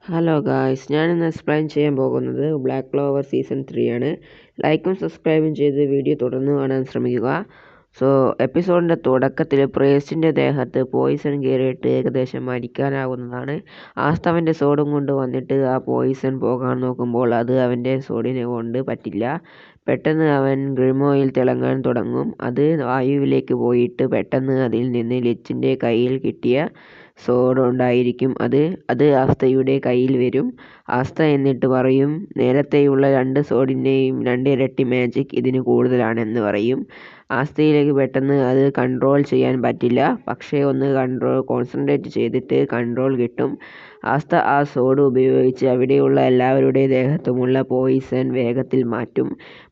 Hello guys, ഞാനിന്ന് explain ചെയ്യാൻ പോകുന്നത് ബ്ലാക്ക് ക്ലോവർ സീസൺ 3 ആണ്. ലൈക്കും സബ്സ്ക്രൈബും ചെയ്ത് വീഡിയോ തുടർന്ന് കാണാൻ ശ്രമിക്കുക. എപ്പിസോഡിൻ്റെ തുടക്കത്തിൽ പ്രേസ്റ്റിൻ്റെ ദേഹത്ത് പോയിസൺ കയറിയിട്ട് ഏകദേശം മരിക്കാനാകുന്നതാണ്. ആസ്തവൻ്റെ സോഡും കൊണ്ട് വന്നിട്ട് ആ പോയിസൺ പോകാൻ നോക്കുമ്പോൾ അത് അവൻ്റെ സോഡിനെ കൊണ്ട് പറ്റില്ല. പെട്ടെന്ന് അവൻ ഗ്രിമോയിൽ തിളങ്ങാൻ തുടങ്ങും. അത് വായുവിലേക്ക് പോയിട്ട് പെട്ടെന്ന് അതിൽ നിന്ന് ലിച്ചിൻ്റെ കയ്യിൽ കിട്ടിയ സോഡ് ഉണ്ടായിരിക്കും. അത് ആസ്തയുടെ കയ്യിൽ വരും. ആസ്ത എന്നിട്ട് പറയും, നേരത്തെയുള്ള 2 സോഡിൻ്റെയും 2 ഇരട്ടി മാജിക് ഇതിന് കൂടുതലാണെന്ന് പറയും. ആസ്തയിലേക്ക് പെട്ടെന്ന് അത് കൺട്രോൾ ചെയ്യാൻ പറ്റില്ല, പക്ഷേ ഒന്ന് കോൺസെൻട്രേറ്റ് ചെയ്തിട്ട് കൺട്രോൾ കിട്ടും. ആസ്ത ആ സോഡ് ഉപയോഗിച്ച് അവിടെയുള്ള എല്ലാവരുടെ ദേഹത്തുമുള്ള പോയിസൺ വേഗത്തിൽ മാറ്റും.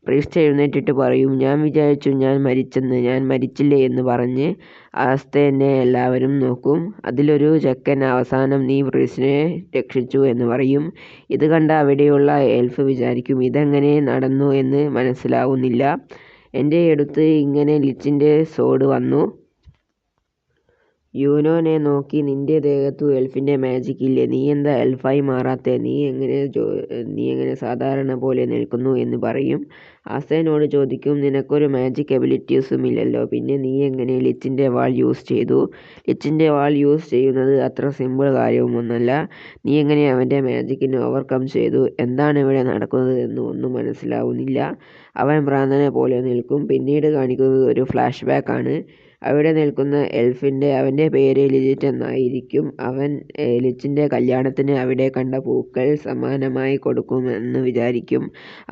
പ്രീസ്റ്റ് എഴുന്നേറ്റിട്ട് പറയും, ഞാൻ വിചാരിച്ചു ഞാൻ മരിച്ചെന്ന്, ഞാൻ മരിച്ചില്ലേ എന്ന് പറഞ്ഞ് ആസ്തേനെ എല്ലാവരും നോക്കും. അതിലൊരു ചെക്കൻ അവസാനം നീ പ്രീസ്റ്റിനെ രക്ഷിച്ചു എന്ന് പറയും. ഇത് കണ്ട അവിടെയുള്ള എൽഫ് വിചാരിക്കും, ഇതെങ്ങനെ നടന്നു എന്ന് മനസ്സിലാവുന്നില്ല. എൻ്റെ അടുത്ത് ഇങ്ങനെ ലിച്ചിൻ്റെ സോഡ് വന്നു. യൂനോനെ നോക്കി, നിന്റെ ദേഹത്തു എൽഫിൻ്റെ മാജിക് ഇല്ലേ, നീ എന്താ എൽഫായി മാറാത്തെ, നീ എങ്ങനെ സാധാരണ പോലെ നിൽക്കുന്നു എന്ന് പറയും. ആസ്തേനോട് ചോദിക്കും, നിനക്കൊരു മാജിക് എബിലിറ്റീസും ഇല്ലല്ലോ, പിന്നെ നീ എങ്ങനെ ലിച്ചിൻ്റെ വാൾ യൂസ് ചെയ്തു? ലിച്ചിൻ്റെ വാൾ യൂസ് ചെയ്യുന്നത് അത്ര സിമ്പിൾ കാര്യമൊന്നുമല്ല. നീ എങ്ങനെ അവൻ്റെ മാജിക്കിനെ ഓവർകം ചെയ്തു? എന്താണ് ഇവിടെ നടക്കുന്നത് എന്ന് ഒന്നും മനസ്സിലാവുന്നില്ല. അവൻ ഭ്രാന്തനെ പോലെ നിൽക്കും. പിന്നീട് കാണിക്കുന്നത് ഒരു ഫ്ലാഷ് ബാക്ക് ആണ്. അവിടെ നിൽക്കുന്ന അവൻ്റെ പേര് ലിജിറ്റ് എന്നായിരിക്കും. അവൻ ലിച്ചിൻ്റെ കല്യാണത്തിന് അവിടെ കണ്ട പൂക്കൾ സമ്മാനമായി കൊടുക്കുമെന്ന് വിചാരിക്കും.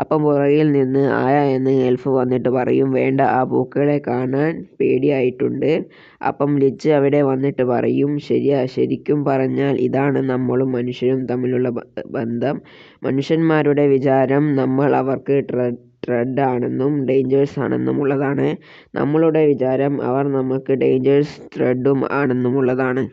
അപ്പം പുറകിൽ നിന്ന് ആയ എന്ന് എൽഫ് വന്നിട്ട് പറയും, വേണ്ട, ആ പൂക്കളെ കാണാൻ പേടിയായിട്ടുണ്ട്. അപ്പം ലിച്ച് അവിടെ വന്നിട്ട് പറയും, ശരിക്കും പറഞ്ഞാൽ ഇതാണ് നമ്മളും മനുഷ്യരും തമ്മിലുള്ള ബന്ധം. മനുഷ്യന്മാരുടെ വിചാരം നമ്മൾ അവർക്ക് ത്രെഡ് ആണെന്നും ഡേഞ്ചേഴ്സ് ആണെന്നും ഉള്ളതാണ്. നമ്മളുടെ വിചാരം അവർ നമുക്ക് ഡേഞ്ചേഴ്സ് ത്രെഡും ആണെന്നുമുള്ളതാണ്.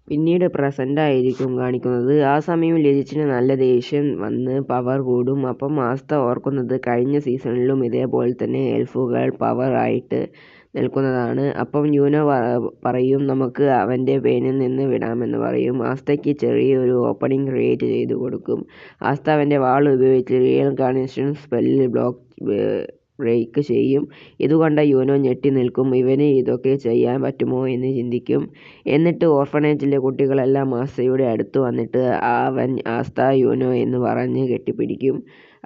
പിന്നീട് പ്രസൻ്റ് ആയിരിക്കും കാണിക്കുന്നത്. ആ സമയം ലിജിറ്റിന് നല്ല ദേഷ്യം വന്ന് പവർ കൂടും. അപ്പം ആസ്ത ഓർക്കുന്നത് കഴിഞ്ഞ സീസണിലും ഇതേപോലെ തന്നെ എൽഫുകൾ പവർ ആയിട്ട് നിൽക്കുന്നതാണ്. അപ്പം യൂനോ പറയും, നമുക്ക് അവൻ്റെ പെയിനിൽ നിന്ന് വിടാമെന്ന് പറയും. ആസ്തയ്ക്ക് ചെറിയൊരു ഓപ്പണിംഗ് ക്രിയേറ്റ് ചെയ്തു കൊടുക്കും. ആസ്ത അവൻ്റെ വാൾ ഉപയോഗിച്ച് റീഇൻകാർണേഷൻ സ്പെല്ലിൽ ബ്രേക്ക് ചെയ്യും. ഇതുകണ്ട യൂനോ ഞെട്ടി നിൽക്കും. ഇവന് ഇതൊക്കെ ചെയ്യാൻ പറ്റുമോ എന്ന് ചിന്തിക്കും. എന്നിട്ട് ഓർഫനേജിലെ കുട്ടികളെല്ലാം ആസ്തയുടെ അടുത്ത് വന്നിട്ട് അവൻ ആസ്ത യൂനോ എന്ന് പറഞ്ഞ് കെട്ടിപ്പിടിക്കും.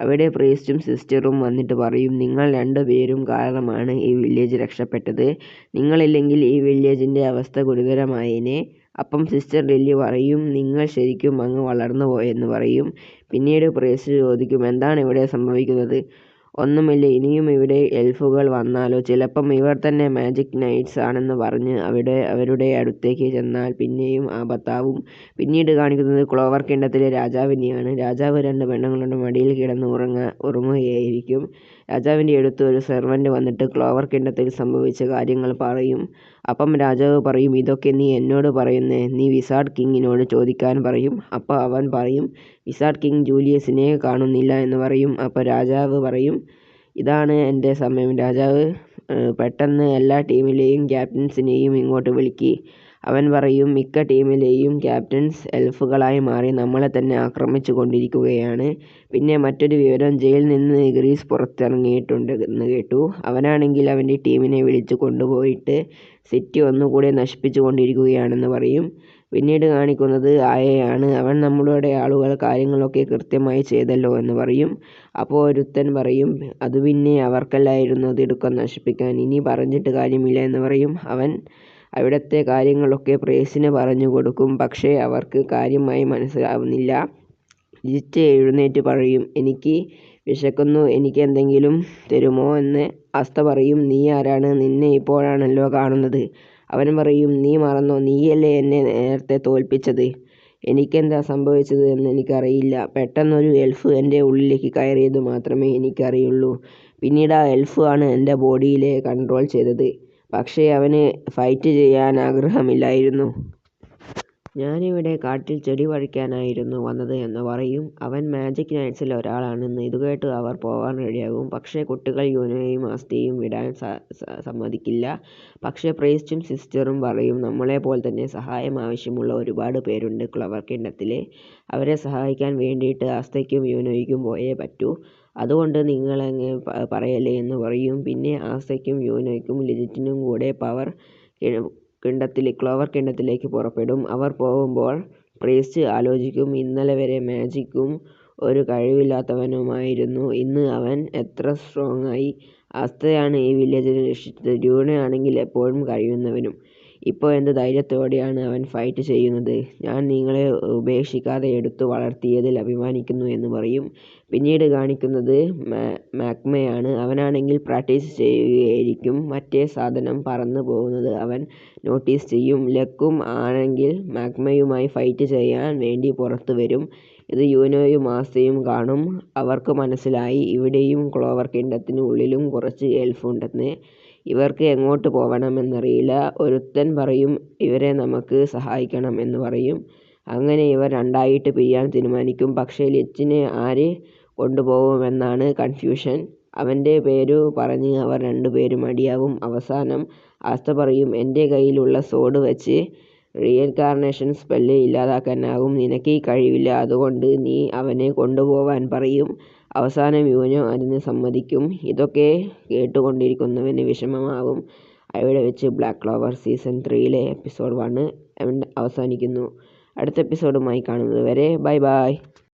അവിടെ പ്രീസ്റ്റും സിസ്റ്ററും വന്നിട്ട് പറയും, നിങ്ങൾ 2 പേരും കാരണമാണ് ഈ വില്ലേജ് രക്ഷപ്പെട്ടത്. നിങ്ങളില്ലെങ്കിൽ ഈ വില്ലേജിൻ്റെ അവസ്ഥ ഗുരുതരമായേനെ. അപ്പം സിസ്റ്റർ ലില്ലി പറയും, നിങ്ങൾ ശരിക്കും അങ്ങ് വളർന്നു പോയെന്ന് പറയും. പിന്നീട് പ്രീസ്റ്റ് ചോദിക്കും, എന്താണ് ഇവിടെ സംഭവിക്കുന്നത്? ഒന്നുമില്ല, ഇനിയും ഇവിടെ എൽഫുകൾ വന്നാലോ, ചിലപ്പം ഇവർ തന്നെ മാജിക് നൈറ്റ്സ് ആണെന്ന് പറഞ്ഞ് അവരുടെ അടുത്തേക്ക് ചെന്നാൽ പിന്നെയും ആപത്താവും. പിന്നീട് കാണിക്കുന്നത് ക്ലോവർ കിണ്ടത്തിലെ രാജാവിനെയാണ്. രാജാവ് 2 പെണ്ണുങ്ങളുടെ മടിയിൽ കിടന്ന് ഉറങ്ങുകയായിരിക്കും. രാജാവിൻ്റെ അടുത്ത് ഒരു സെർവൻ്റ് വന്നിട്ട് ക്ലോവർ കിണ്ടത്തിൽ സംഭവിച്ച കാര്യങ്ങൾ പറയും. അപ്പം രാജാവ് പറയും, ഇതൊക്കെ നീ എന്നോട് പറയുന്നേ, നീ വിസാർഡ് കിങ്ങിനോട് ചോദിക്കാൻ പറയും. അപ്പോൾ അവൻ പറയും, വിസാർഡ് കിങ് ജൂലിയസിനെ കാണുന്നില്ല എന്ന് പറയും. അപ്പോൾ രാജാവ് പറയും, ഇതാണ് എൻ്റെ സമയം. രാജാവ് പെട്ടെന്ന് എല്ലാ ടീമിലെയും ക്യാപ്റ്റൻസിനെയും ഇങ്ങോട്ട് വിളിക്കി. അവൻ പറയും, മിക്ക ടീമിലെയും ക്യാപ്റ്റൻസ് എൽഫുകളായി മാറി നമ്മളെ തന്നെ ആക്രമിച്ചു കൊണ്ടിരിക്കുകയാണ്. പിന്നെ മറ്റൊരു വിവരം, ജയിലിൽ നിന്ന് ഗ്രീസ് പുറത്തിറങ്ങിയിട്ടുണ്ട് എന്ന് കേട്ടു. അവനാണെങ്കിൽ അവൻ്റെ ടീമിനെ വിളിച്ചു കൊണ്ടുപോയിട്ട് സിറ്റി ഒന്നുകൂടെ നശിപ്പിച്ചു കൊണ്ടിരിക്കുകയാണെന്ന് പറയും. പിന്നീട് കാണിക്കുന്നത് ആയയാണ്. അവൻ നമ്മളുടെ ആളുകൾ കാര്യങ്ങളൊക്കെ കൃത്യമായി ചെയ്തല്ലോ എന്ന് പറയും. അപ്പോൾ ഒരുത്തൻ പറയും, അത് പിന്നെ അവർക്കല്ലായിരുന്നു തിടുക്കം നശിപ്പിക്കാൻ, ഇനി പറഞ്ഞിട്ട് കാര്യമില്ല എന്ന് പറയും. അവൻ അവിടുത്തെ കാര്യങ്ങളൊക്കെ പ്രേസിന് പറഞ്ഞു കൊടുക്കും, പക്ഷേ അവർക്ക് കാര്യമായി മനസ്സിലാവുന്നില്ല. ലിജിറ്റ് എഴുന്നേറ്റ് പറയും, എനിക്ക് വിശക്കുന്നു, എനിക്ക് എന്തെങ്കിലും തരുമോ എന്ന്. ആസ്ത പറയും, നീ ആരാണ്, നിന്നെ ഇപ്പോഴാണല്ലോ കാണുന്നത്. അവൻ പറയും, നീ മറന്നോ, നീയല്ലേ എന്നെ നേരത്തെ തോൽപ്പിച്ചത്. എനിക്കെന്താ സംഭവിച്ചത് എന്ന് എനിക്കറിയില്ല. പെട്ടെന്നൊരു എൽഫ് എൻ്റെ ഉള്ളിലേക്ക് കയറിയത് മാത്രമേ എനിക്കറിയുള്ളൂ. പിന്നീട് ആ എൽഫ് ആണ് എൻ്റെ ബോഡിയിലെ കൺട്രോൾ ചെയ്തത്. പക്ഷേ അവന് ഫൈറ്റ് ചെയ്യാൻ ആഗ്രഹമില്ലായിരുന്നു. ഞാനിവിടെ കാട്ടിൽ ചെടി പറിക്കാനായിരുന്നു വന്നത് എന്ന് പറയും. അവൻ മാജിക് നൈറ്റ്സിൽ ഒരാളാണെന്ന്. ഇതുകേട്ട് അവർ പോകാൻ റെഡിയാകും. പക്ഷേ കുട്ടികൾ യൂനോയും ആസ്തയെയും വിടാൻ സമ്മതിക്കില്ല. പക്ഷേ പ്രീസ്റ്റും സിസ്റ്ററും പറയും, നമ്മളെപ്പോലെ തന്നെ സഹായം ആവശ്യമുള്ള ഒരുപാട് പേരുണ്ട് ക്ലവർ കിങ്ഡത്തില്. അവരെ സഹായിക്കാൻ വേണ്ടിയിട്ട് ആസ്തയ്ക്കും യൂനോയ്ക്കും പോയേ പറ്റൂ. അതുകൊണ്ട് നിങ്ങളങ്ങ് പറയല്ലേ എന്ന് പറയും. പിന്നെ ആസ്തയ്ക്കും യൂനോയ്ക്കും ലിജിറ്റിനും കൂടെ ക്ലവർ കിങ്ഡത്തിലേക്ക് പുറപ്പെടും. അവർ പോകുമ്പോൾ പ്രീസ്റ്റ് ആലോചിക്കും, ഇന്നലെ വരെ മാജിക്കും ഒരു കഴിവില്ലാത്തവനുമായിരുന്നു. ഇന്ന് അവൻ എത്ര സ്ട്രോങ് ആയി. ആസ്തയാണ് ഈ വില്ലേജിനെ രക്ഷിച്ചത്. യൂനോ ആണെങ്കിൽ എപ്പോഴും കഴിയുന്നവനും. ഇപ്പോൾ എന്ത് ധൈര്യത്തോടെയാണ് അവൻ ഫൈറ്റ് ചെയ്യുന്നത്. ഞാൻ നിങ്ങളെ ഉപേക്ഷിക്കാതെ എടുത്തു വളർത്തിയതിൽ അഭിമാനിക്കുന്നു എന്ന് പറയും. പിന്നീട് കാണിക്കുന്നത് മാക്മയാണ്. അവനാണെങ്കിൽ പ്രാക്ടീസ് ചെയ്യുകയായിരിക്കും. മറ്റേ സാധനം പറന്നു പോകുന്നത് അവൻ നോട്ടീസ് ചെയ്യും. ലക്കും ആണെങ്കിൽ മാക്മയുമായി ഫൈറ്റ് ചെയ്യാൻ വേണ്ടി പുറത്തു വരും. ഇത് യൂനോയും ആസ്തയും കാണും. അവർക്ക് മനസ്സിലായി, ഇവിടെയും ക്ലോവർ കിങ്ഡത്തിന് ഉള്ളിലും കുറച്ച് എൽഫ് ഉണ്ടെന്ന്. ഇവർക്ക് എങ്ങോട്ട് പോകണമെന്നറിയില്ല. ഒരുത്തൻ പറയും, ഇവരെ നമുക്ക് സഹായിക്കണം എന്ന് പറയും. അങ്ങനെ ഇവർ രണ്ടായിട്ട് പിരിയാൻ തീരുമാനിക്കും. പക്ഷേ ലിച്ചിനെ ആര് കൊണ്ടുപോകുമെന്നാണ് കൺഫ്യൂഷൻ. അവൻ്റെ പേരു പറഞ്ഞ് അവർ രണ്ടുപേരും അടിയാവും. അവസാനം ആസ്ത പറയും, എൻ്റെ കയ്യിലുള്ള സോഡ് വെച്ച് റീഇൻകാർണേഷൻ സ്പെല്ല് ഇല്ലാതാക്കാനാകും. നിനക്ക് ഈ കഴിവില്ല, അതുകൊണ്ട് നീ അവനെ കൊണ്ടുപോവാൻ പറയും. അവസാനം യൂനോ അതിന് സമ്മതിക്കും. ഇതൊക്കെ കേട്ടുകൊണ്ടിരിക്കുന്നവന് വിഷമമാവും. അവിടെ വെച്ച് ബ്ലാക്ക് ക്ലോവർ സീസൺ 3 എപ്പിസോഡ് 1 അവസാനിക്കുന്നു. അടുത്ത എപ്പിസോഡുമായി കാണുന്നത് വരെ ബൈ ബൈ.